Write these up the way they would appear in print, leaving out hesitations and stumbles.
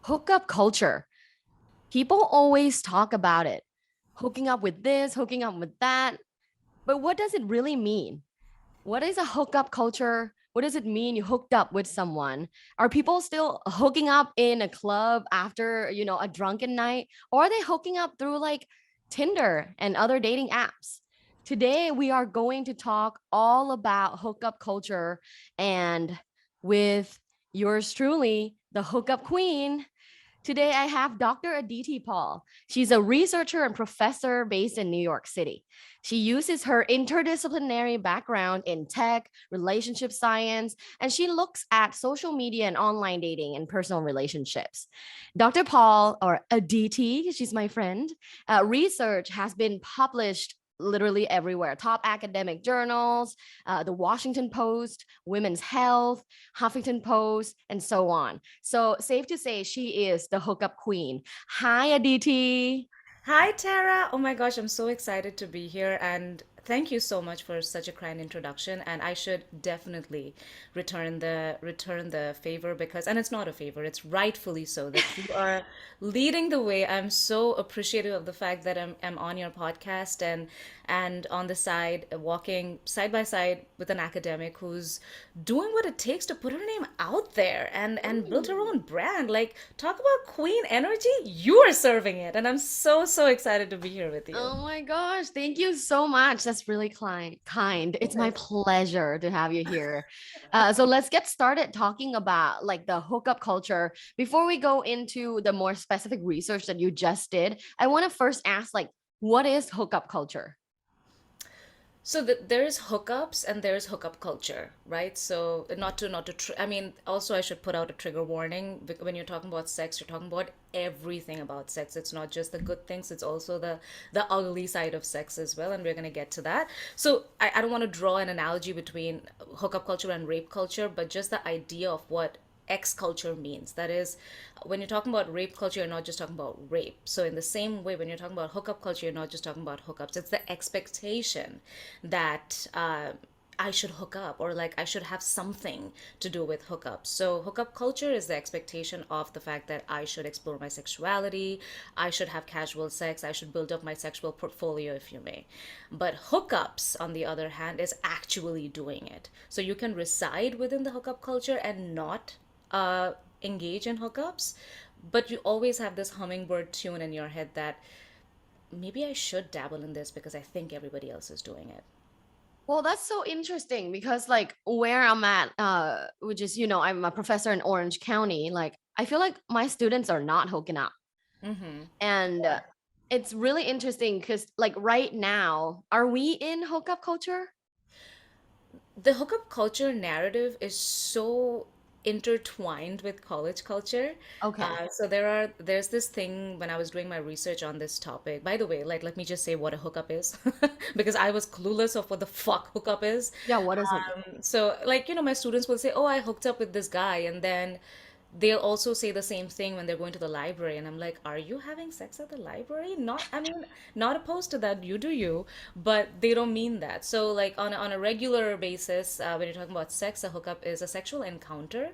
hookup culture. People always talk about it. Hooking up with this, hooking up with that. But what does it really mean? What is a hookup culture? What does it mean you hooked up with someone? Are people still hooking up in a club after, a drunken night? Or are they hooking up through like Tinder and other dating apps? Today, we are going to talk all about hookup culture and with yours truly, the hookup queen. Today, I have Dr. Aditi Paul. She's a researcher and professor based in New York City. She uses her interdisciplinary background in tech, relationship science, and she looks at social media and online dating and personal relationships. Dr. Paul, or Aditi, she's my friend, research has been published literally everywhere, top academic journals, the Washington Post, Women's Health, Huffington Post, and so on. So safe to say she is the hookup queen. Hi, Aditi. Hi, Tara. Oh my gosh, I'm so excited to be here and thank you so much for such a kind introduction. And I should definitely return the favor because and it's not a favor, it's rightfully so that you are leading the way. I'm so appreciative of the fact that I'm on your podcast and on the side walking side by side with an academic who's doing what it takes to put her name out there and build her Ooh. own brand. Like talk about queen energy, you are serving it and I'm so excited to be here with you. Oh my gosh, thank you so much. That's really kind. It's my pleasure to have you here. So let's get started talking about like the hookup culture. Before we go into the more specific research that you just did, I want to first ask like, what is hookup culture? So there's hookups and there's hookup culture, right? So I mean, also I should put out a trigger warning. When you're talking about sex, you're talking about everything about sex. It's not just the good things, it's also the ugly side of sex as well, and we're going to get to that. So I don't want to draw an analogy between hookup culture and rape culture, but just the idea of what X culture means. That is, when you're talking about rape culture, you're not just talking about rape. So, in the same way, when you're talking about hookup culture, you're not just talking about hookups. It's the expectation that I should hook up or like I should have something to do with hookups. So, hookup culture is the expectation of the fact that I should explore my sexuality, I should have casual sex, I should build up my sexual portfolio, if you may. But hookups, on the other hand, is actually doing it. So, you can reside within the hookup culture and not uh, engage in hookups, but you always have this hummingbird tune in your head that maybe I should dabble in this because I think everybody else is doing it. Well, that's so interesting because like where I'm at, which is, I'm a professor in Orange County, like I feel like my students are not hooking up. Hmm. And it's really interesting because like right now, are we in hookup culture? The hookup culture narrative is so intertwined with college culture. Okay. There's this thing when I was doing my research on this topic. By the way, like let me just say what a hookup is, because I was clueless of what the fuck hookup is. Yeah, what is hookup? So like, my students will say, "Oh, I hooked up with this guy," and then they'll also say the same thing when they're going to the library, and I'm like, "Are you having sex at the library?" Not, I mean, not opposed to that. You do you, but they don't mean that. So like on a regular basis, when you're talking about sex, a hookup is a sexual encounter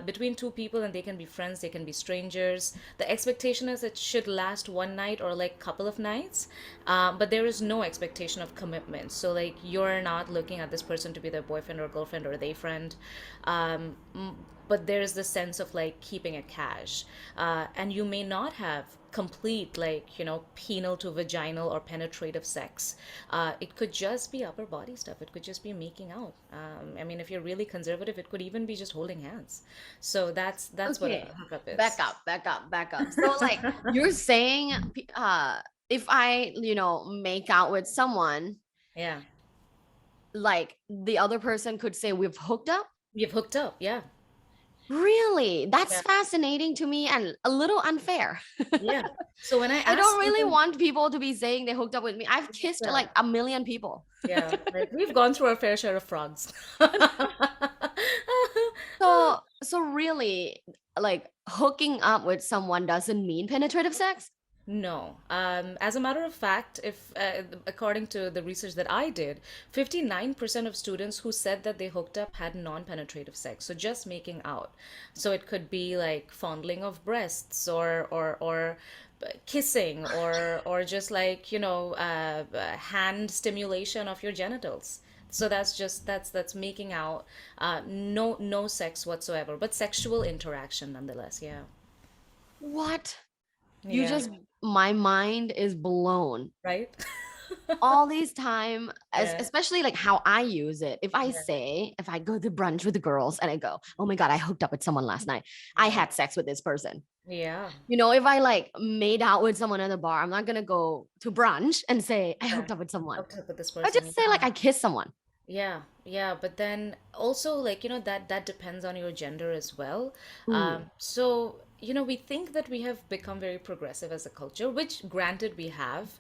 between two people, and they can be friends, they can be strangers. The expectation is it should last one night or like couple of nights, but there is no expectation of commitment. So like you're not looking at this person to be their boyfriend or girlfriend or they friend. Um, but there's this sense of like keeping it cash, and you may not have complete like penile to vaginal or penetrative sex. It could just be upper body stuff, it could just be making out. I mean, if you're really conservative, it could even be just holding hands. So that's what a Okay. hookup Back is. up, back up, back up. So like you're saying if I, make out with someone, Yeah, like the other person could say we've hooked up? you've hooked up, yeah. Really? That's Yeah, fascinating to me and a little unfair. yeah. So when I I ask don't really students, want people to be saying they hooked up with me. I've kissed yeah, like a million people. yeah, like we've gone through our fair share of frogs. So really, like hooking up with someone doesn't mean penetrative sex? No. As a matter of fact, if according to the research that I did, 59% of students who said that they hooked up had non-penetrative sex, so just making out. So it could be like fondling of breasts or kissing or just like, hand stimulation of your genitals. So that's making out, no sex whatsoever, but sexual interaction nonetheless. Yeah. What? You Yeah. just, my mind is blown. Right? All these time, as Yeah. especially like how I use it. If I Yeah. say, if I go to brunch with the girls and I go, oh my God, I hooked up with someone last night. I Yeah. had sex with this person. Yeah. If I like made out with someone at the bar, I'm not gonna go to brunch and say I Yeah. hooked up with someone. Hooked up with this I person. just say like Yeah. I kissed someone. Yeah, yeah, but then also like that depends on your gender as well. Ooh. So we think that we have become very progressive as a culture, which granted we have,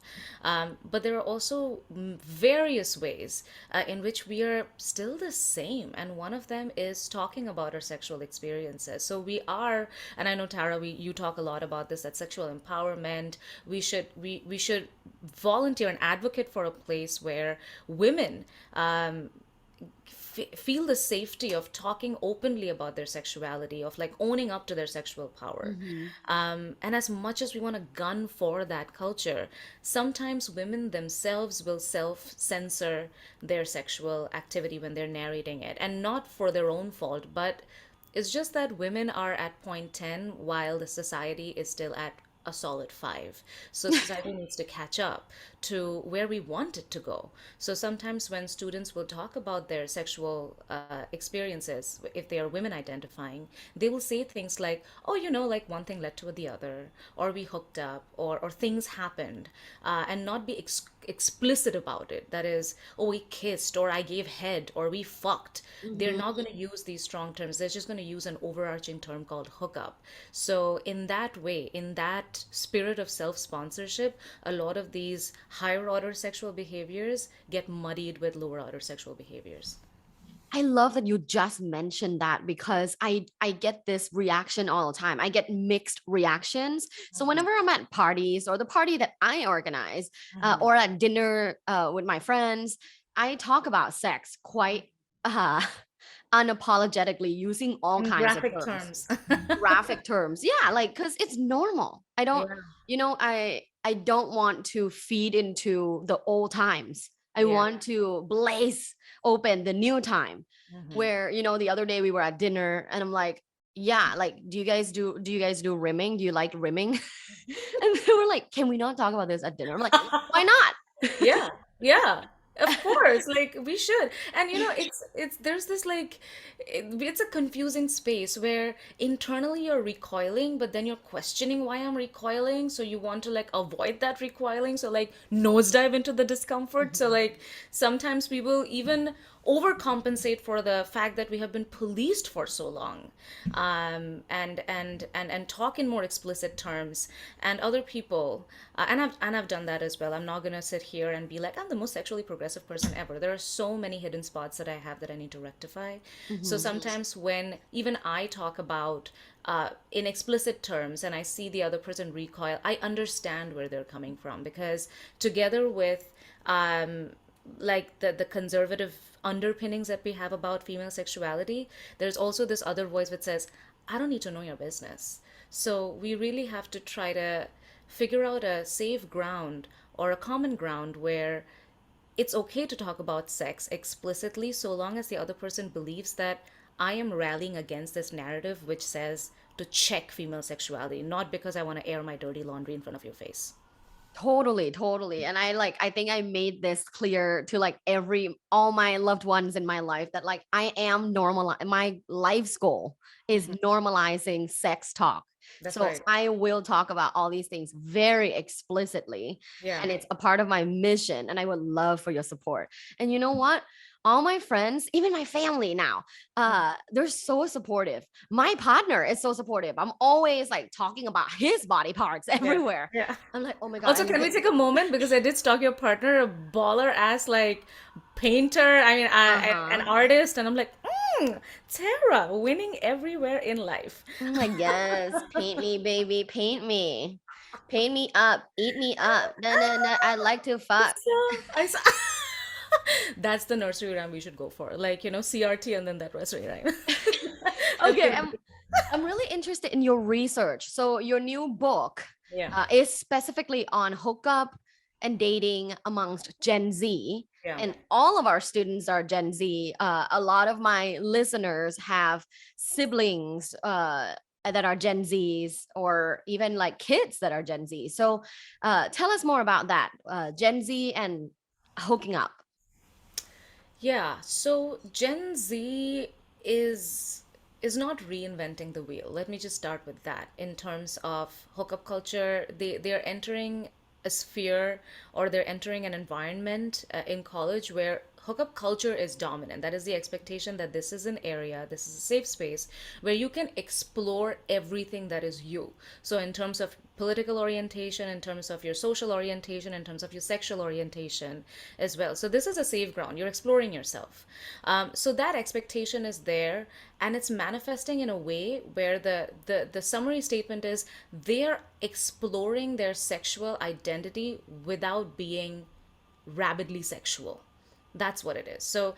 but there are also various ways in which we are still the same, and one of them is talking about our sexual experiences. So we are, and I know Tara, you talk a lot about this, that sexual empowerment. We should volunteer and advocate for a place where women feel the safety of talking openly about their sexuality, of like owning up to their sexual power. Mhm. And as much as we want to gun for that culture, sometimes women themselves will self censor their sexual activity when they're narrating it, and not for their own fault, but it's just that women are at point 10 while the society is still at a solid 5. So society needs to catch up to where we want it to go. So sometimes when students will talk about their sexual experiences, if they are women identifying, they will say things like, oh, like one thing led to the other, or we hooked up, or things happened, and not be explicit about it. That is, oh, we kissed, or I gave head, or we fucked. They're Mhm. not going to use these strong terms. They're just going to use an overarching term called hookup. So in that way, in that spirit of self-sponsorship, a lot of these higher order sexual behaviors get muddied with lower order sexual behaviors. I love that you just mentioned that because I get this reaction all the time. I get mixed reactions. So whenever I'm at parties or the party that I organize, or at dinner with my friends, I talk about sex quite uh, unapologetically, using all In kinds of graphic terms, terms. graphic terms. Yeah, like because it's normal. I don't, Yeah. I don't want to feed into the old times. I Yeah. want to blaze open the new time Hmm. where the other day we were at dinner and I'm like, yeah, like do you guys do rimming? Do you like rimming? And they were like, can we not talk about this at dinner? I'm like, why not? Yeah, yeah, of course. Like we should. And it's there's this like it's a confusing space where internally you're recoiling, but then you're questioning why I'm recoiling. So you want to like avoid that recoiling. So like nosedive into the discomfort. So like sometimes we will even overcompensate for the fact that we have been policed for so long, and talk in more explicit terms. And other people, and I've done that as well. I'm not gonna sit here and be like I'm the most sexually progressive person ever. There are so many hidden spots that I have that I need to rectify. So Mhm. sometimes when even I talk about in explicit terms and I see the other person recoil, I understand where they're coming from, because together with like the conservative underpinnings that we have about female sexuality, there's also this other voice that says, I don't need to know your business. So we really have to try to figure out a safe ground or a common ground where it's okay to talk about sex explicitly, so long as the other person believes that I am rallying against this narrative which says to check female sexuality, not because I want to air my dirty laundry in front of your face. Totally, totally. And I think I made this clear to like every all my loved ones in my life that like I am normal. My life's goal is normalizing sex talk. That's So right. I will talk about all these things very explicitly, Yeah. and it's a part of my mission, and I would love for your support. And you know what? All my friends, even my family now, they're so supportive. My partner is so supportive. I'm always like talking about his body parts Yeah. everywhere. Yeah. I'm like, oh my God. Also, And can we take a moment, because I did stalk your partner, a baller ass like painter, I mean, an uh-huh. artist, and I'm like, Tara, winning everywhere in life. I'm like, yes, paint me, baby, paint me. Pay me up, eat me up. Nah, nah, nah. I like to fuck. I saw. That's the nursery rhyme we should go for. Like, CRT and then that nursery rhyme. That's Okay, gonna be. I'm really interested in your research. So your new book Yeah. is specifically on hookup and dating amongst Gen Z. Yeah. And all of our students are Gen Z. A lot of my listeners have siblings that are Gen Zs, or even like kids that are Gen Z. So tell us more about that, Gen Z and hooking up. Yeah, so Gen Z is is not reinventing the wheel. Let me just start with that. In terms of hookup culture, they're entering a sphere, or they're entering an environment in college where hookup culture is dominant. That is the expectation that this is an area, this is a safe space where you can explore everything that is you. So, in terms of political orientation, in terms of your social orientation, in terms of your sexual orientation as well. So, this is a safe ground. You're exploring yourself. So, that expectation is there, and it's manifesting in a way where the summary statement is they're exploring their sexual identity without being rabidly sexual. That's what it is. So,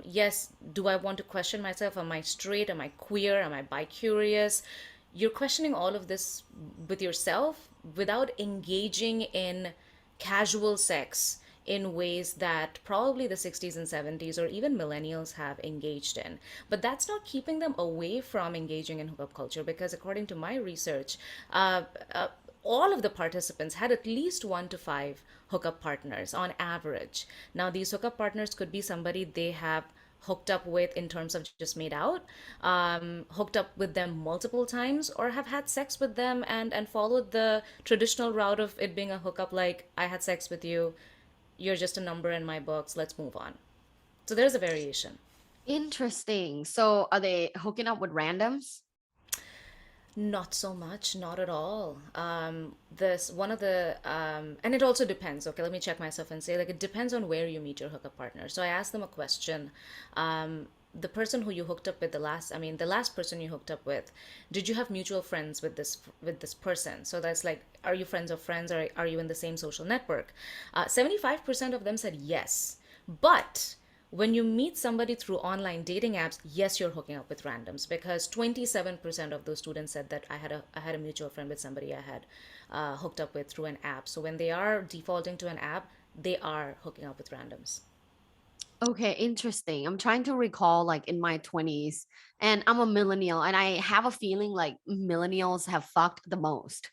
yes, do I want to question myself? Am I straight? Am I queer? Am I bi curious? You're questioning all of this with yourself without engaging in casual sex in ways that probably the 60s and 70s or even millennials have engaged in. But that's not keeping them away from engaging in hookup culture, because according to my research, uh, uh, all of the participants had at least 1 to 5 hookup partners on average. Now, these hookup partners could be somebody they have hooked up with in terms of just made out, hooked up with them multiple times, or have had sex with them and followed the traditional route of it being a hookup, like, I had sex with you, you're just a number in my books, let's move on. So there's a variation. Interesting. So are they hooking up with randoms? Not so much, not at all. This one of the and it also depends. Okay, let me check myself and say, like, it depends on where you meet your hookup partner. So I asked them a question. The person who you hooked up with the last person you hooked up with, did you have mutual friends with this person? So that's like, are you friends of friends, or are you in the same social network? 75% of them said yes, but when you meet somebody through online dating apps, yes, you're hooking up with randoms, because 27% of those students said that I had a mutual friend with somebody I had hooked up with through an app. So when they are defaulting to an app, they are hooking up with randoms. Okay, interesting. I'm trying to recall like in my 20s, and I'm a millennial, and I have a feeling like millennials have fucked the most.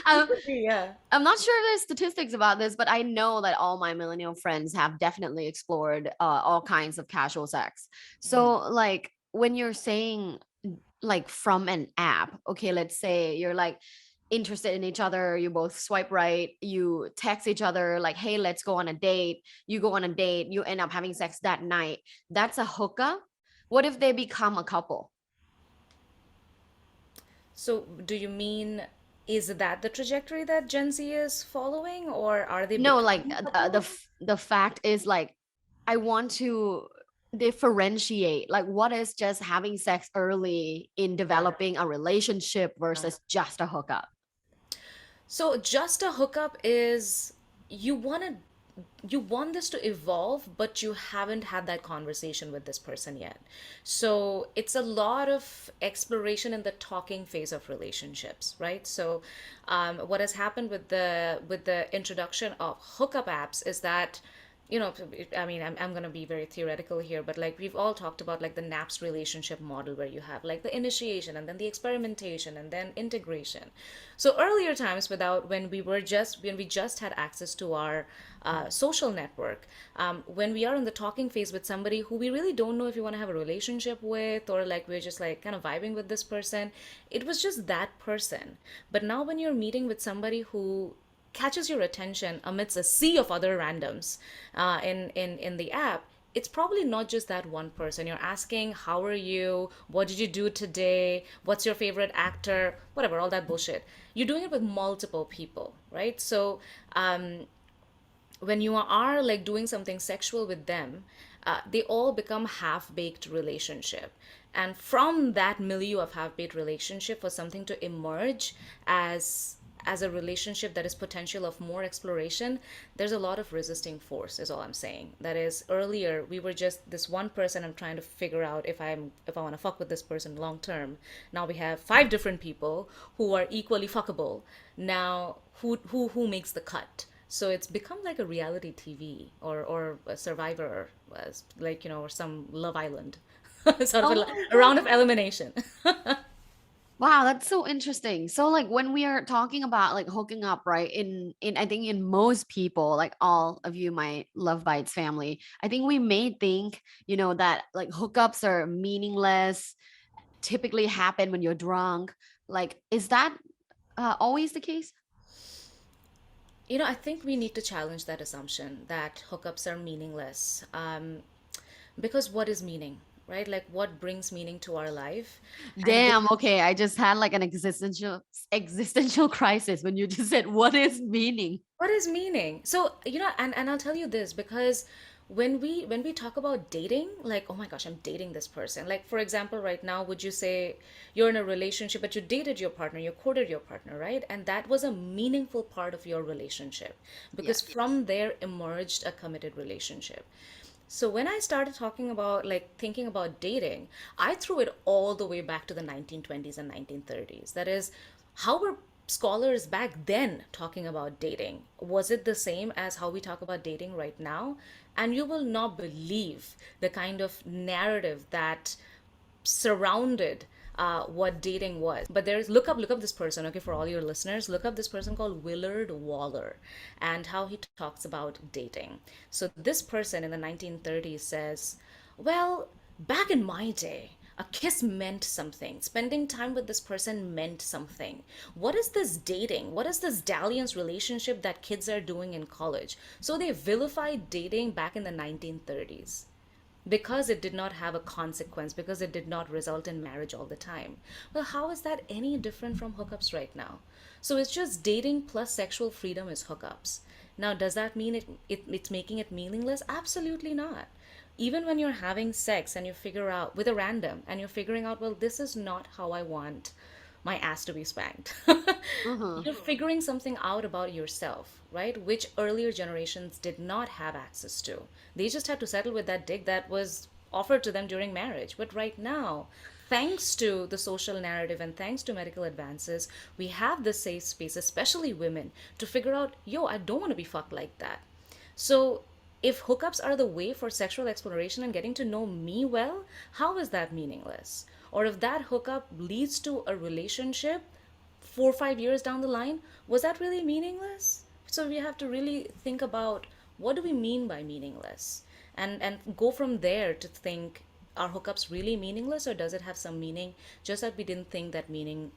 It um, could be, yeah. I'm not sure if there's statistics about this, but I know that all my millennial friends have definitely explored all kinds of casual sex. So, like, when you're saying like from an app, okay, let's say you're like interested in each other, you both swipe right, you text each other like, hey, let's go on a date. You go on a date, you end up having sex that night. That's a hookup. What if they become a couple? So do you mean, is that the trajectory that Gen Z is following, or are they No, like becoming a couple? the fact is like I want to differentiate like what is just having sex early in Yeah. developing a relationship versus just a hookup. So just a hookup is, you want to you want this to evolve, but you haven't had that conversation with this person yet. So it's a lot of exploration in the talking phase of relationships, right? So what has happened with the introduction of hookup apps is that, I mean, I'm going to be very theoretical here, but like, we've all talked about like the naps relationship model, where you have like the initiation and then the experimentation and then integration. So earlier times, without when we just had access to our social network, when we are in the talking phase with somebody who we really don't know if we want to have a relationship with, or like we're just like kind of vibing with this person, it was just that person. But now when you're meeting with somebody who catches your attention amidst a sea of other randoms in the app, it's probably not just that one person. You're asking, how are you? What did you do today? What's your favorite actor? Whatever, all that bullshit. You're doing it with multiple people, right? So when you are like doing something sexual with them, they all become half-baked relationship. And from that milieu of half-baked relationship for something to emerge as as a relationship that is potential of more exploration, there's a lot of resisting force, is all I'm saying. That is, earlier we were just this one person, I'm trying to figure out if I want to fuck with this person long term. Now we have five different people who are equally fuckable. Now who makes the cut? So it's become like a reality TV, or a Survivor, like, or some Love Island, sort of Oh my a round God. of elimination. Wow, that's so interesting. So like when we are talking about like hooking up, right? In I think in most people, like all of you, my Love Bites family, I think we may think, that like hookups are meaningless, typically happen when you're drunk. Like, is that always the case? I think we need to challenge that assumption that hookups are meaningless. Because what is meaning, right? Like, what brings meaning to our life? And Damn, okay. I just had like an existential crisis when you just said what is meaning? what is meaning? So, and I'll tell you this, because when we talk about dating, like, oh my gosh, I'm dating this person. Like, for example, right now, would you say you're in a relationship, but you dated your partner, you courted your partner, right? And that was a meaningful part of your relationship, because Yes. from there emerged a committed relationship. So when I started talking about, like, thinking about dating, I threw it all the way back to the 1920s and 1930s. That is, how were scholars back then talking about dating? Was it the same as how we talk about dating right now? And you will not believe the kind of narrative that surrounded what dating was. But there's look up this person, okay, for all your listeners, look up this person called Willard Waller and how he talks about dating. So this person in the 1930s says, well, back in my day, a kiss meant something. Spending time with this person meant something. What is this dating? What is this dalliance relationship that kids are doing in college? So they vilified dating back in the 1930s because it did not have a consequence, because it did not result in marriage all the time. Well, how is that any different from hookups right now? So it's just dating plus sexual freedom is hookups. Now, does that mean it's making it meaningless? Absolutely not. Even when you're having sex and you figure out with a random and you're figuring out, well, this is not how I want my ass to be spanked. Uh-huh. You're figuring something out about yourself, right? Which earlier generations did not have access to. They just had to settle with that dick that was offered to them during marriage. But right now, thanks to the social narrative and thanks to medical advances, we have this safe space, especially women, to figure out, yo, I don't want to be fucked like that. So if hookups are the way for sexual exploration and getting to know me well, how is that meaningless? Or if that hookup leads to a relationship 4 or 5 years down the line, was that really meaningless? So we have to really think about, what do we mean by meaningless? And go from there to think, are hookups really meaningless, or does it have some meaning, just that we didn't think that meaning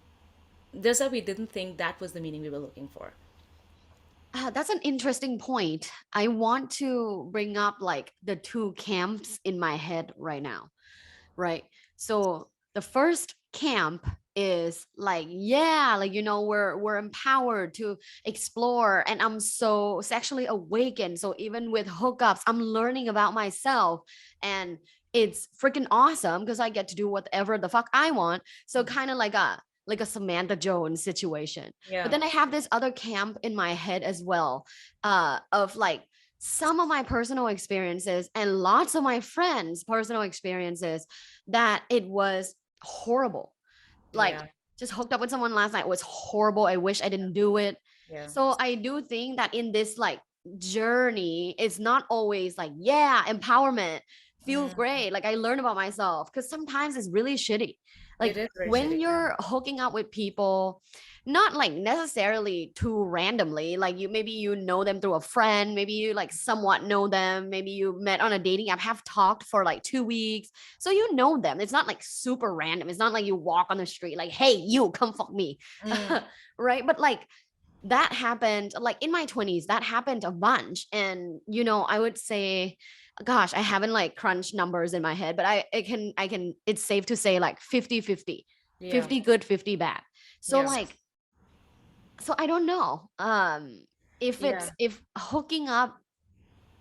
just that we didn't think that was the meaning we were looking for. That's an interesting point. I want to bring up like the two camps in my head right now, right? So the first camp is like, yeah, like we're empowered to explore, and I'm so sexually awakened. So even with hookups, I'm learning about myself, and it's freaking awesome because I get to do whatever the fuck I want. So kind of like a Samantha Jones situation. But Yeah. then I have this other camp in my head as well, of like some of my personal experiences and lots of my friends' personal experiences that it was horrible. Like, Yeah. just hooked up with someone last night was horrible. I wish I didn't do it. Yeah. So I do think that in this like journey, it's not always like, yeah, empowerment, feel great. Like I learn about myself, because sometimes it's really shitty. It Like is very when shitty. you're hooking up with people, not like necessarily too randomly, like maybe you know them through a friend, maybe you like somewhat know them, maybe you met on a dating app, have talked for like 2 weeks, so you know them. It's not like super random. It's not like you walk on the street like, hey, you come fuck me. Mm. Right, but like that happened like in my 20s, that happened a bunch. And I would say, gosh, I haven't like crunched numbers in my head, but I can it's safe to say like 50-50, Yeah. 50 good, 50 bad. So Yeah. like, so I don't know, if Yeah. hooking up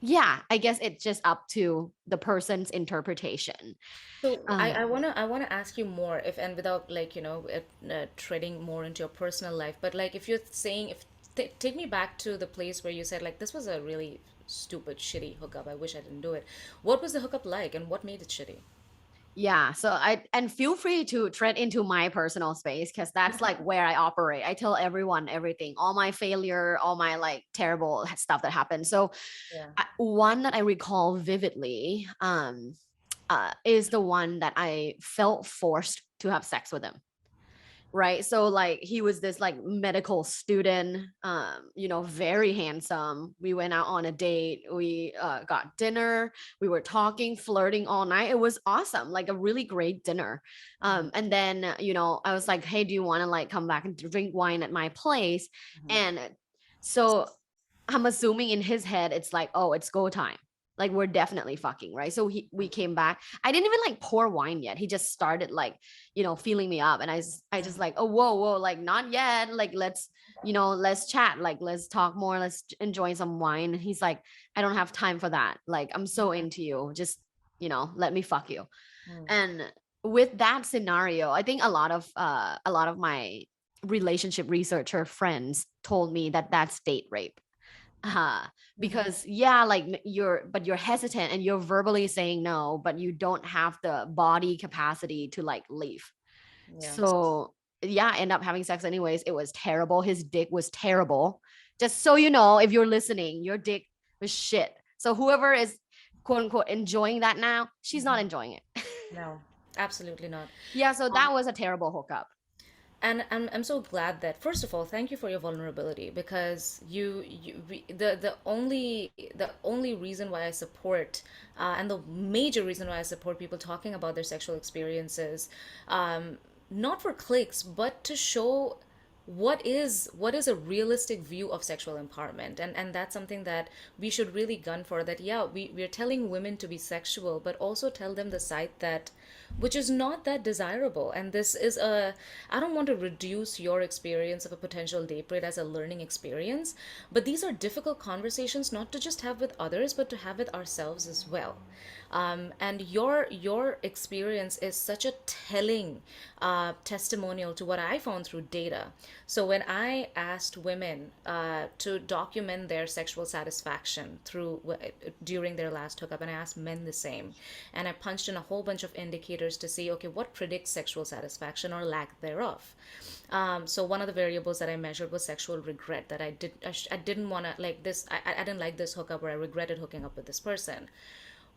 yeah, I guess it's just up to the person's interpretation. So I, uh, I wanna ask you more if and without like treading more into your personal life, but like if you're saying if take me back to the place where you said like this was a really stupid shitty hookup. I wish I didn't do it. What was the hookup like, and what made it shitty? yeah, so I and feel free to tread into my personal space because that's like where I operate. I tell everyone everything, all my failure, all my like terrible stuff that happened. So Yeah. one that I recall vividly is the one that I felt forced to have sex with him. Right, so like he was this like medical student, very handsome. We went out on a date, we got dinner, we were talking, flirting all night. It was awesome, like a really great dinner. Mm-hmm. And then I was like, hey, do you want to like come back and drink wine at my place? And so I'm assuming in his head, it's like, oh, it's go time. Like we're definitely fucking, right? So we came back. I didn't even like pour wine yet. He just started like, feeling me up. And I just like, oh, whoa, whoa, like not yet. Like let's chat. Like let's talk more. Let's enjoy some wine. And he's like, I don't have time for that. Like I'm so into you. Just, let me fuck you. And with that scenario, I think a lot of my relationship researcher friends told me that that's date rape. uh Mm-hmm. because yeah, like you're hesitant and you're verbally saying no, but you don't have the body capacity to like leave. Yeah. So yeah, I end up having sex anyways. It was terrible. His dick was terrible. Just so you know, if you're listening, your dick was shit. So whoever is quote unquote enjoying that now, she's not enjoying it. No, absolutely not. Yeah, so that was a terrible hookup. And I'm so glad that first of all, thank you for your vulnerability because the only reason why I support and the major reason why I support people talking about their sexual experiences, not for clicks, but to show what is a realistic view of sexual empowerment, and that's something that we should really gun for, that yeah, we're telling women to be sexual but also tell them the side that which is not that desirable. And this is a I don't want to reduce your experience of a potential date rate as a learning experience, but these are difficult conversations not to just have with others but to have with ourselves as well. And your experience is such a telling testimonial to what I found through data. So when I asked women to document their sexual satisfaction during their last hookup, and I asked men the same, and I punched in a whole bunch of indicators to see, okay, what predicts sexual satisfaction or lack thereof. So one of the variables that I measured was sexual regret. That I didn't want to like this. I didn't like this hookup, or I regretted hooking up with this person.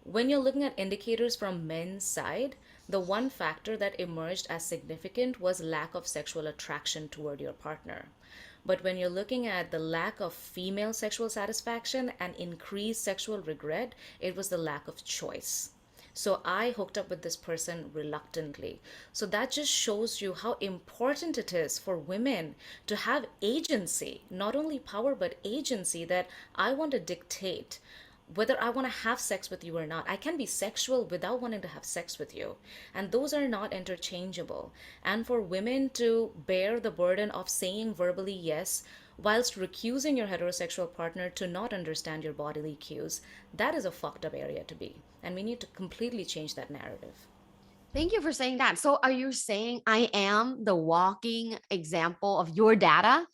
When you're looking at indicators from men's side, the one factor that emerged as significant was lack of sexual attraction toward your partner. But when you're looking at the lack of female sexual satisfaction and increased sexual regret, it was the lack of choice. So I hooked up with this person reluctantly. So that just shows you how important it is for women to have agency, not only power, but agency, that I want to dictate whether I want to have sex with you or not. I can be sexual without wanting to have sex with you. And those are not interchangeable. And for women to bear the burden of saying verbally yes whilst recusing your heterosexual partner to not understand your bodily cues, that is a fucked up area to be. And we need to completely change that narrative. Thank you for saying that. So are you saying I am the walking example of your data?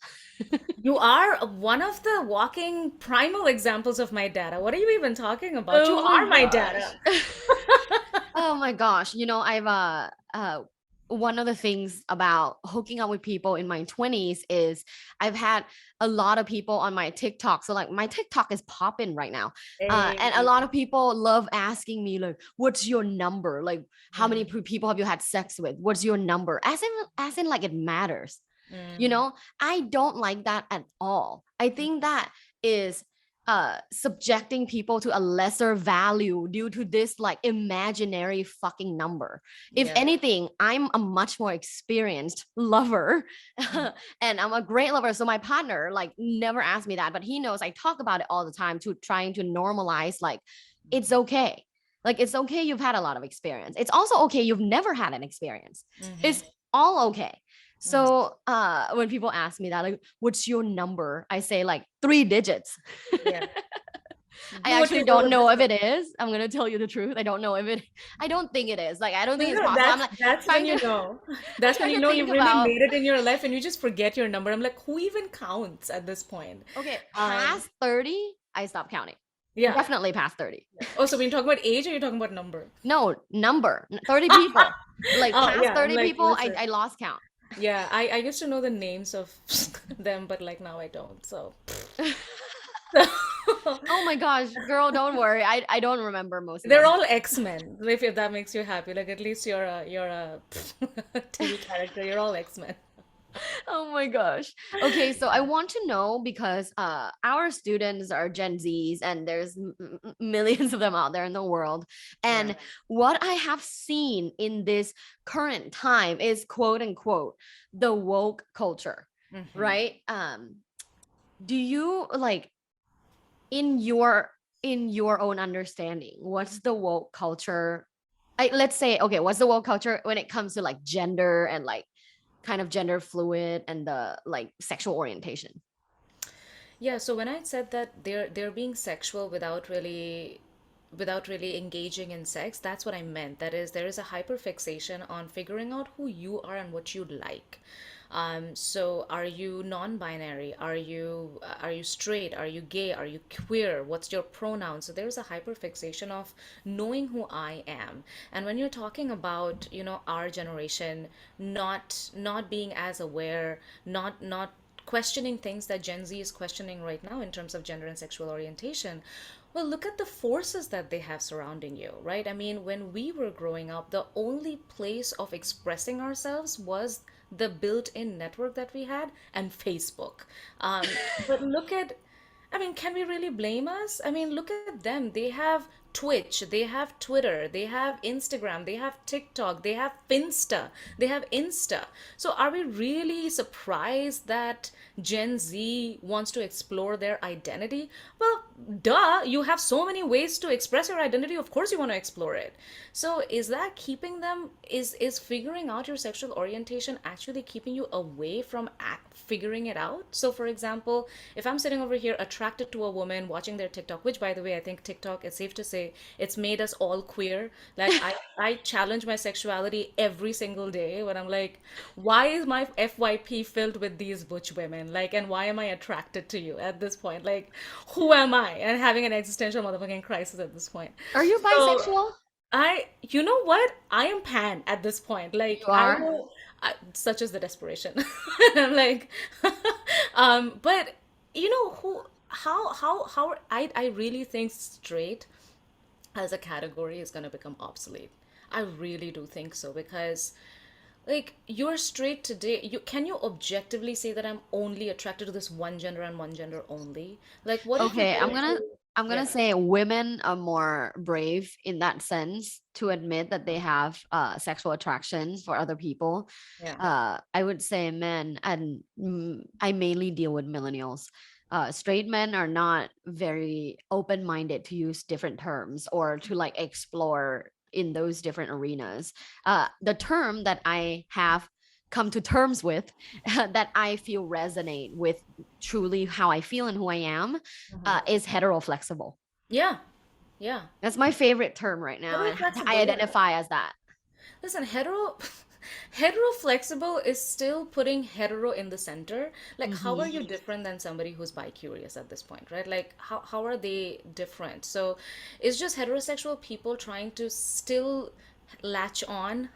You are one of the walking primal examples of my data. What are you even talking about? You Oh my are my data. gosh. Oh my gosh. I've one of the things about hooking up with people in my 20s is I've had a lot of people on my TikTok. So like my TikTok is popping right now. And a Hey. lot of people love asking me like, what's your number? Like how many Mm, people have you had sex with? What's your number? As in like it matters. You mm, know, I don't like that at all. I think that is subjecting people to a lesser value due to this like imaginary fucking number. If yeah. anything, I'm a much more experienced lover Mm, and I'm a great lover. So my partner like never asked me that, but he knows I talk about it all the time to trying to normalize like it's okay. Like it's okay you've had a lot of experience. It's also okay you've never had an experience. It's mm-hmm, all okay. mm. So when people ask me that, like, what's your number? I say like 3 digits. Yeah. I Do what actually you will don't with know this if one. it is. I'm gonna tell you the truth. I don't know if it. I don't think it is. Like I don't So think you it's know possible. I'm that's like that's when trying you to. know. I'm That's when trying you to know think you've really about. made it in your life and you just forget your number. I'm like, who even counts at this point? Okay, Um, past 30, I stopped counting. yeah. Definitely past 30. Oh, so when you talk about age or you're talking about number? No number. 30 people. Like Oh past yeah, I'm 30 like, people, listen. I lost count. Yeah, I used to know the names of them, but like now I don't. So Oh my gosh, girl, don't worry. I don't remember most of they're them. all X-Men. If that makes you happy, like at least you're a TV character. You're all X-Men. Oh my gosh. Okay, so I want to know because our students are Gen Zs and there's millions of them out there in the world. Yeah. And what I have seen in this current time is quote unquote the woke culture, Hmm. right? Do you like in your own understanding, what's the woke culture? Let's say, okay, what's the woke culture when it comes to like gender and like kind of gender fluid and the like sexual orientation? Yeah, so when I said that they're being sexual without really engaging in sex, that's what I meant. That is, there is a hyperfixation on figuring out who you are and what you like. So are you non-binary? Are you straight? Are you gay? Are you queer? What's your pronoun? So there's a hyperfixation of knowing who I am. And when you're talking about, our generation not being as aware, not questioning things that Gen Z is questioning right now in terms of gender and sexual orientation. Well, look at the forces that they have surrounding you, right? I mean, when we were growing up, the only place of expressing ourselves was the built in network that we had and Facebook. But look at I mean, can we really blame us? I mean, look at them. They have Twitch, they have Twitter, they have Instagram, they have TikTok, they have Finsta, they have Insta. So are we really surprised that Gen Z wants to explore their identity? Well, duh, you have so many ways to express your identity. Of course you want to explore it. So is that keeping them is figuring out your sexual orientation actually keeping you away from figuring it out? So for example, if I'm sitting over here attracted to a woman watching their TikTok, which by the way, I think TikTok, it's safe to say, it's made us all queer. Like I challenge my sexuality every single day when I'm like, why is my FYP filled with these butch women? Like, and why am I attracted to you at this point? Like, who am I? And having an existential motherfucking crisis at this point. Are you So bisexual? you know what? I am pan at this point. Like, You I are. will, such is the desperation. I'm like, but I really think straight as a category is going to become obsolete. I really do think so because like you're straight today, can you objectively say that I'm only attracted to this one gender and one gender only? Like what if you Okay, get into I'm gonna yeah, say women are more brave in that sense to admit that they have sexual attractions for other people. yeah. I would say men, and I mainly deal with millennials. Straight men are not very open-minded to use different terms or to like explore in those different arenas. The term that I have come to terms with that I feel resonate with truly how I feel and who I am is heteroflexible. Yeah. Yeah. That's my favorite term right now, and I Heteroflexible. identify as that. Listen, hetero-flexible is still putting hetero in the center. Like, how are Mhm. you different than somebody who's bi-curious at this point, right? Like, how are they different? So, it's just heterosexual people trying to still latch on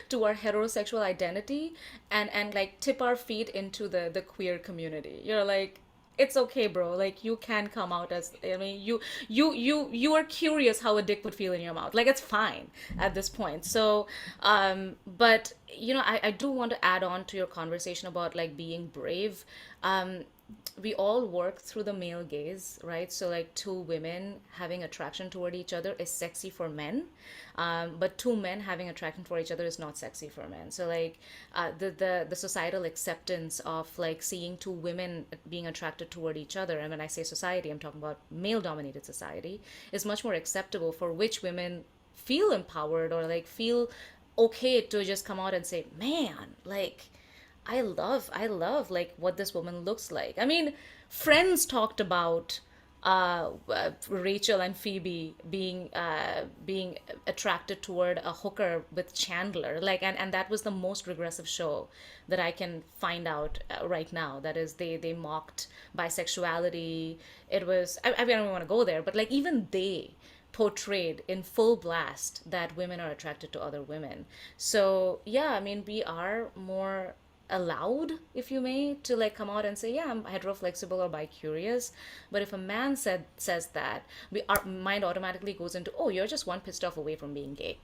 to our heterosexual identity and like tip our feet into the queer community. You're like, it's okay, bro. Like you can come out as, I mean, you are curious how a dick would feel in your mouth. Like it's fine at this point. So but I do want to add on to your conversation about like being brave. We all work through the male gaze, right? So like two women having attraction toward each other is sexy for men, but two men having attraction for each other is not sexy for men. So like the societal acceptance of like seeing two women being attracted toward each other, and when I say society, I'm talking about male dominated society, is much more acceptable, for which women feel empowered or like feel okay to just come out and say, man, like I love like what this woman looks like. I mean, Friends talked about Rachel and Phoebe being attracted toward a hooker with Chandler, like, and that was the most regressive show that I can find out right now. That is, they mocked bisexuality. It was, I mean, I don't want to go there, but like even they portrayed in full blast that women are attracted to other women. So yeah, I mean, we are more allowed, if you may, to like come out and say, yeah, I'm heteroflexible or bi-curious. But if a man says that, our mind automatically goes into, oh, you're just one pissed off away from being gay.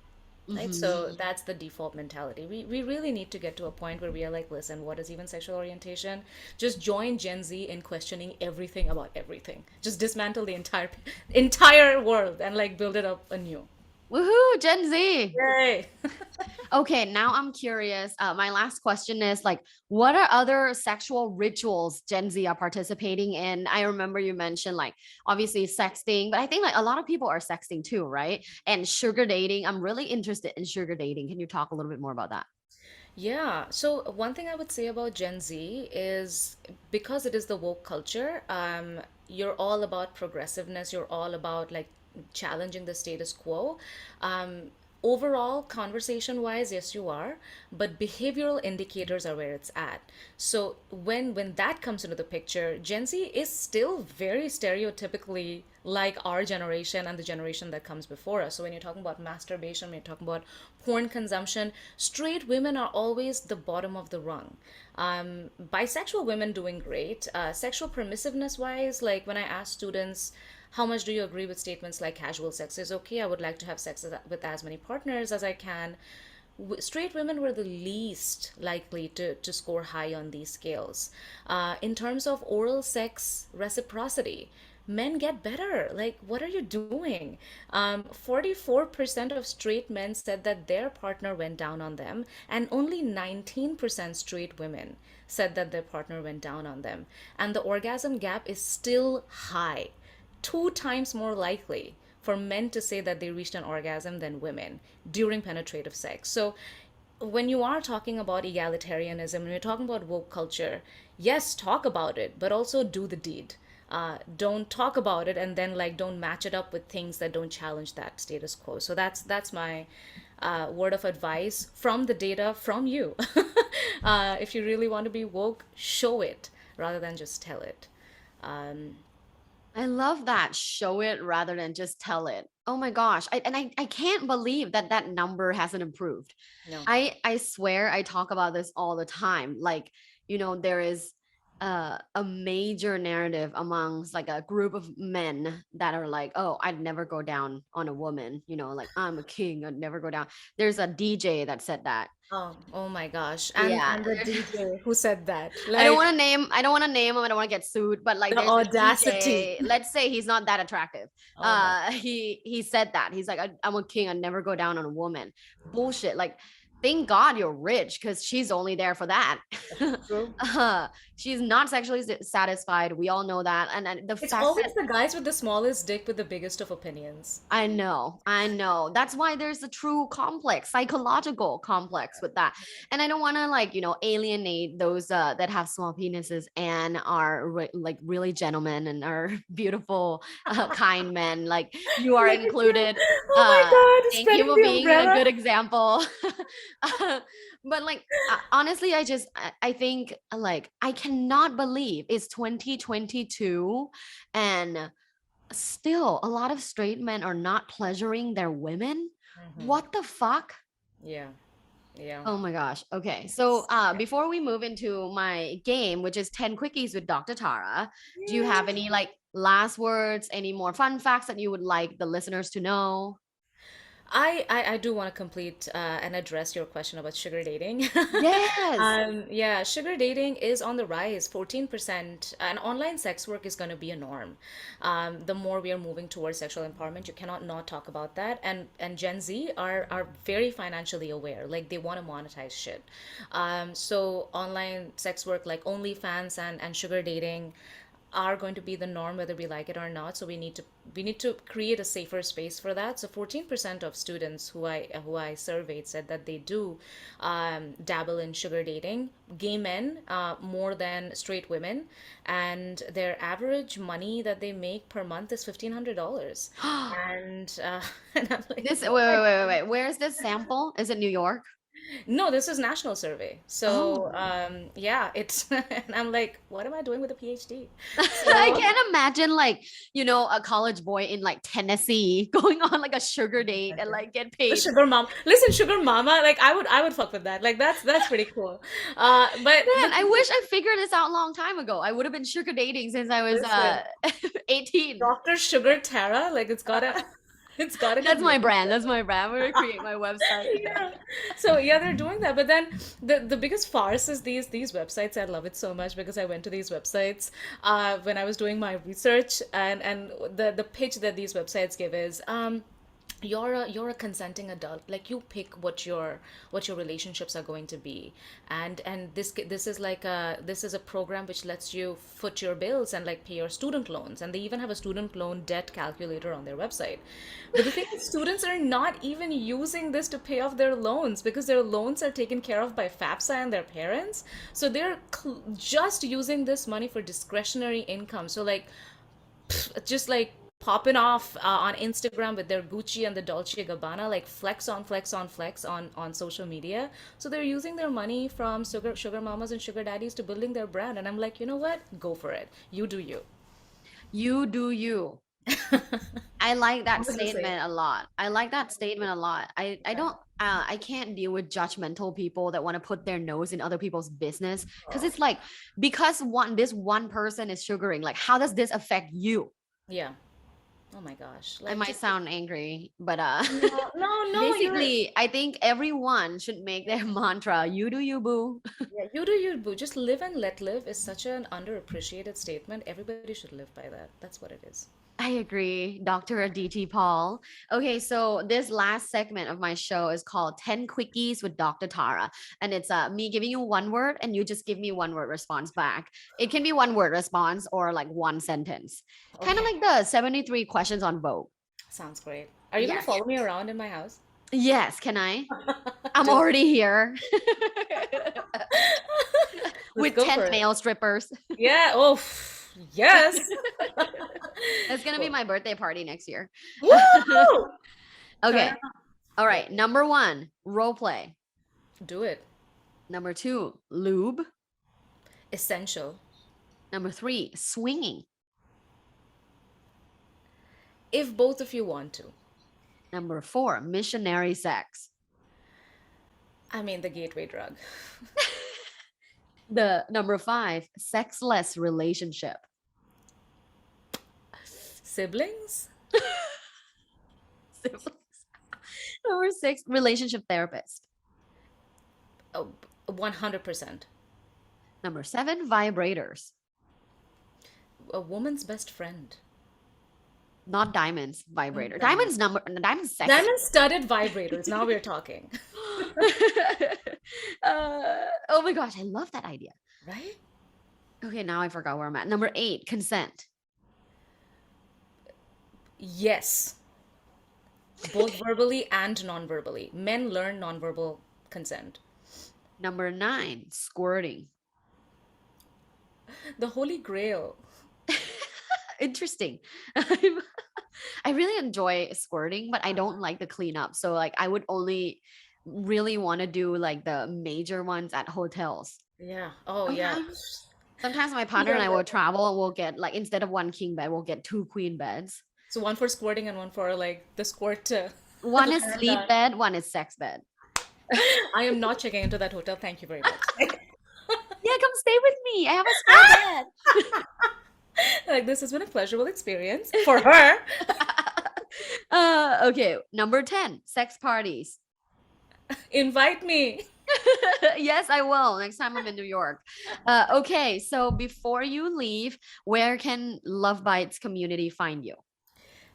Right? Hmm. So that's the default mentality. We really need to get to a point where we are like, listen, what is even sexual orientation? Just join Gen Z in questioning everything about everything. Just dismantle the entire world and like build it up anew. Woohoo, Gen Z. Yay! Okay, now I'm curious. My last question is like, what are other sexual rituals Gen Z are participating in? I remember you mentioned like obviously sexting, but I think like a lot of people are sexting too, right? And sugar dating. I'm really interested in sugar dating. Can you talk a little bit more about that? Yeah. So one thing I would say about Gen Z is because it is the woke culture, you're all about progressiveness. You're all about like challenging the status quo. Um, Overall, conversation wise, yes, you are, but behavioral indicators are where it's at. So when that comes into the picture, Gen Z is still very stereotypically like our generation and the generation that comes before us. So when you're talking about masturbation, when you're talking about porn consumption, straight women are always the bottom of the rung. Bisexual women doing great. Sexual permissiveness wise, like when I ask students, how much do you agree with statements like casual sex is okay? I would like to have sex with as many partners as I can. Straight women were the least likely to score high on these scales. In terms of oral sex reciprocity, men get better. Like, what are you doing? 44% of straight men said that their partner went down on them, and only 19% straight women said that their partner went down on them. And the orgasm gap is still high, two times more likely for men to say that they reached an orgasm than women during penetrative sex. So when you are talking about egalitarianism, when you're talking about woke culture, yes, talk about it, but also do the deed. Don't talk about it and then like don't match it up with things that don't challenge that status quo. So that's my word of advice from the data from you. If you really want to be woke, show it rather than just tell it. Um, I love that. Show it rather than just tell it. Oh my gosh. I can't believe that that number hasn't improved. no. I swear I talk about this all the time. Like, there is a major narrative amongst like a group of men that are like, oh, I'd never go down on a woman, like I'm a king, I'd never go down. There's a DJ that said that. Oh my gosh. Yeah. And the DJ who said that. Like I don't want to name him. I don't want to get sued, but like the there's a audacity. DJ, let's say he's not that attractive. Oh my. He said that. He's like, I'm a king, I never go down on a woman. Bullshit. Like, thank God you're rich because she's only there for that. True. uh, she's not sexually satisfied. We all know that. And the It's fact that always the guys with the smallest dick with the biggest of opinions. I know. That's why there's a true complex, psychological complex with that. And I don't want to like, alienate those that have small penises and are like really gentlemen and are beautiful, kind men. Like you are Look at you. included. Oh my Uh, God, thank you spreading for the being a umbrella. good example. But like honestly, I think like I cannot believe it's 2022 and still a lot of straight men are not pleasuring their women. What the fuck? Yeah. Yeah. Oh my gosh. Okay. So before we move into my game, which is 10 quickies with Dr. Tara, do you have any like last words, any more fun facts that you would like the listeners to know? I do want to complete and address your question about sugar dating. Yes. Yeah, sugar dating is on the rise, 14%, and online sex work is going to be a norm. The more we are moving towards sexual empowerment, you cannot not talk about that. And Gen Z are very financially aware, like they want to monetize shit. So online sex work like OnlyFans and sugar dating, are going to be the norm whether we like it or not, so we need to create a safer space for that. So 14% of students who I surveyed said that they do dabble in sugar dating. Gay men more than straight women, and their average money that they make per month is $1,500. And and I'm like, This wait, oh wait, my wait, wait, wait. Where is this sample? Is it New York? no, this is national survey. So, Oh. yeah, it's, and I'm like, what am I doing with a PhD? I So, can't imagine like, a college boy in like Tennessee going on like a sugar date and like get the paid. sugar mom. Listen, sugar mama, like I would fuck with that. Like that's pretty cool. But the Man, I thing wish is, I figured this out a long time ago. I would have been sugar dating since I was listen, 18. Dr. Sugar Tara, like it's gotta be That's me. my brand. That's my brand. I'm gonna create my website. Yeah. So yeah, they're doing that. But then the biggest farce is these websites. I love it so much because I went to these websites when I was doing my research, and the pitch that these websites give is you're a consenting adult, like you pick what your relationships are going to be, and this is like this is a program which lets you foot your bills and like pay your student loans, and they even have a student loan debt calculator on their website. But the thing is, students are not even using this to pay off their loans because their loans are taken care of by FAFSA and their parents, so they're just using this money for discretionary income. So like just like popping off on Instagram with their Gucci and the Dolce Gabbana, like flex on flex on flex on social media. So they're using their money from sugar mamas and sugar daddies to building their brand. And I'm like, you know what? Go for it. You do you. You do you. I like that What was the say? statement a lot. I like that statement a lot. I don't I can't deal with judgmental people that want to put their nose in other people's business because Oh, it's like because this one person is sugaring, like how does this affect you? yeah. Oh my gosh. I Like might just sound angry, but no, no, no. You're basically I think everyone should make their mantra, you do you boo. yeah. You do you, boo. Just live and let live is such an underappreciated statement. Everybody should live by that. That's what it is. I agree, Dr. Aditi Paul. Okay, so this last segment of my show is called 10 Quickies with Dr. Tara. And it's me giving you one word and you just give me one word response back. It can be one word response or like one sentence. Kind of Okay. like the 73 questions on Vogue. Sounds great. Are you gonna Yes. follow me around in my house? Yes, can I? I'm Do it. already here Let's with go 10 for it. male strippers. Yeah. Oh, yes. That's going to be Cool. my birthday party next year. Woo! Turn Okay. it All on. right. Number one, role play. Do it. Number two, lube. Essential. Number three, swinging. If both of you want to. Number four, missionary sex. I mean, the gateway drug. The number five, sexless relationship. Siblings? Number six, relationship therapist. Oh, 100%. Number seven, vibrators. A woman's best friend. Not diamonds, vibrator. Diamond. Diamonds sexy. Diamond-studded vibrators. Now we're talking. Oh my gosh, I love that idea. Right? Okay, now I forgot where I'm at. Number eight, consent. Yes. Both verbally and non-verbally. Men learn non-verbal consent. Number nine, squirting. The Holy Grail. Interesting. I really enjoy squirting, but I don't like the cleanup. So like I would only really want to do like the major ones at hotels. Yeah. Oh, yeah. Sometimes, sometimes my You partner and don't I get will travel and we'll get like instead of one king bed, we'll get two queen beds. so one for squirting and one for like the squirt One is sleep marathon. bed, one is sex bed. I am not checking into that hotel. Thank you very much. Yeah, come stay with me. I have a spare Like this has been a pleasurable experience for her. bed. Okay, number 10, sex parties. Invite me. Yes, I will next time I'm in New York. Okay, so before you leave, where can Love Bites community find you?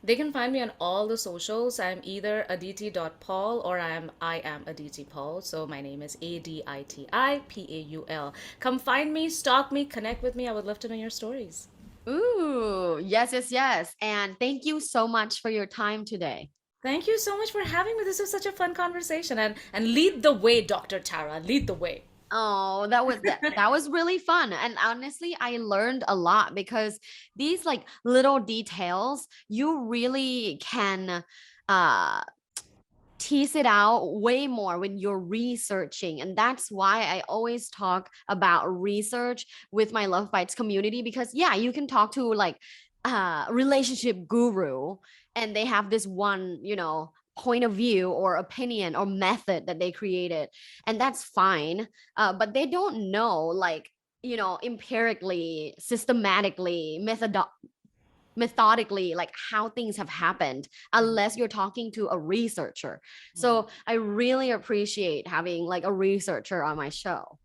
They can find me on all the socials. I'm either aditi.paul or I am Aditi Paul. So my name is ADITIPAUL. Come find me, stalk me, connect with me. I would love to know your stories. Ooh, yes, yes, yes. And thank you so much for your time today. Thank you so much for having me. This was such a fun conversation. And lead the way, Dr. Tara. Lead the way. Oh, that was really fun. And honestly, I learned a lot because these like little details, you really can uh tease it out way more when you're researching. And that's why I always talk about research with my Love Bites community because yeah, you can talk to like a relationship guru and they have this one, point of view or opinion or method that they created and that's fine. But they don't know like empirically, systematically, methodically like how things have happened unless you're talking to a researcher. So I really appreciate having like a researcher on my show.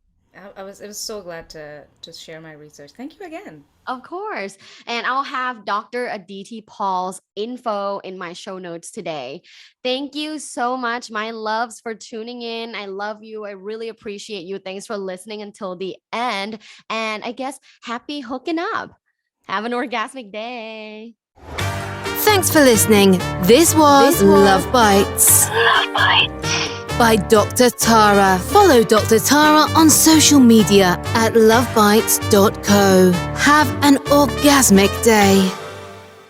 I was so glad to share my research. Thank you again. Of course. And I'll have Dr. Aditi Paul's info in my show notes today. Thank you so much, my loves, for tuning in. I love you. I really appreciate you. Thanks for listening until the end. And I guess happy hooking up. Have an orgasmic day. Thanks for listening. This was Love Bites. Love Bites. By Dr. Tara. Follow Dr. Tara on social media at lovebites.co. Have an orgasmic day.